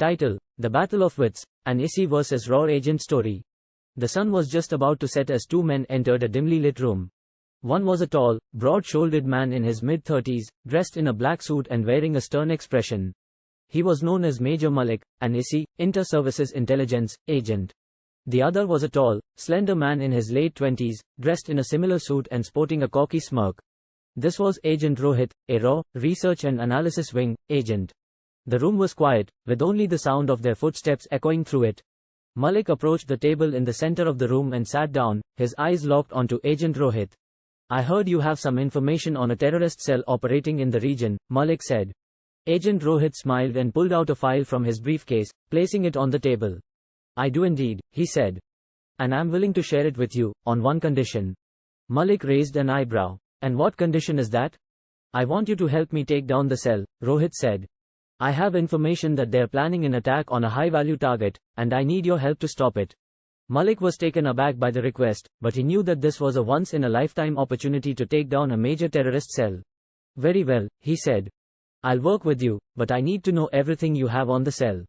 Title: The Battle of Wits, an ISI vs. Raw Agent story. The sun was just about to set as two men entered a dimly lit room. One was a tall, broad-shouldered man in his mid-30s, dressed in a black suit and wearing a stern expression. He was known as Major Malik, an ISI, Inter-Services Intelligence, agent. The other was a tall, slender man in his late 20s, dressed in a similar suit and sporting a cocky smirk. This was Agent Rohit, a RAW, Research and Analysis Wing, agent. The room was quiet, with only the sound of their footsteps echoing through it. Malik approached the table in the center of the room and sat down, his eyes locked onto Agent Rohit. "I heard you have some information on a terrorist cell operating in the region," Malik said. Agent Rohit smiled and pulled out a file from his briefcase, placing it on the table. "I do indeed," he said. "And I'm willing to share it with you, on one condition." Malik raised an eyebrow. "And what condition is that?" "I want you to help me take down the cell," Rohit said. "I have information that they're planning an attack on a high-value target, and I need your help to stop it." Malik was taken aback by the request, but he knew that this was a once-in-a-lifetime opportunity to take down a major terrorist cell. "Very well," he said. "I'll work with you, but I need to know everything you have on the cell."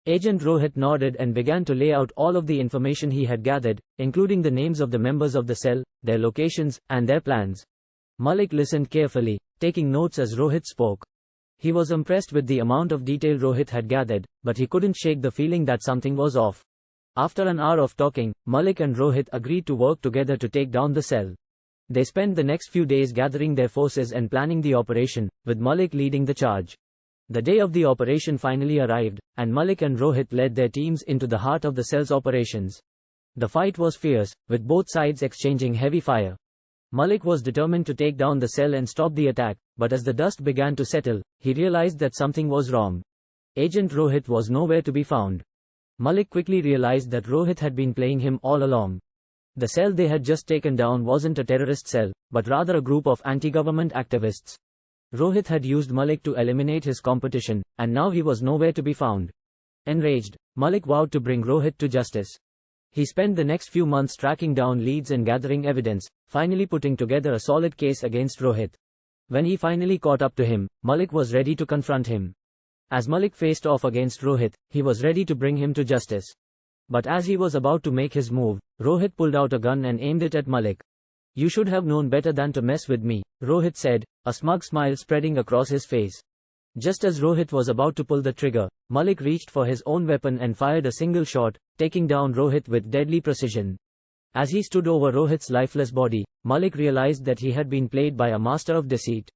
Agent Rohit nodded and began to lay out all of the information he had gathered, including the names of the members of the cell, their locations, and their plans. Malik listened carefully, taking notes as Rohit spoke. He was impressed with the amount of detail Rohit had gathered, but he couldn't shake the feeling that something was off. After an hour of talking, Malik and Rohit agreed to work together to take down the cell. They spent the next few days gathering their forces and planning the operation, with Malik leading the charge. The day of the operation finally arrived, and Malik and Rohit led their teams into the heart of the cell's operations. The fight was fierce, with both sides exchanging heavy fire. Malik was determined to take down the cell and stop the attack, but as the dust began to settle, he realized that something was wrong. Agent Rohit was nowhere to be found. Malik quickly realized that Rohit had been playing him all along. The cell they had just taken down wasn't a terrorist cell, but rather a group of anti-government activists. Rohit had used Malik to eliminate his competition, and now he was nowhere to be found. Enraged, Malik vowed to bring Rohit to justice. He spent the next few months tracking down leads and gathering evidence, finally putting together a solid case against Rohit. When he finally caught up to him, Malik was ready to confront him. As Malik faced off against Rohit, he was ready to bring him to justice. But as he was about to make his move, Rohit pulled out a gun and aimed it at Malik. "You should have known better than to mess with me," Rohit said, a smug smile spreading across his face. Just as Rohit was about to pull the trigger, Malik reached for his own weapon and fired a single shot, taking down Rohit with deadly precision. As he stood over Rohit's lifeless body, Malik realized that he had been played by a master of deceit.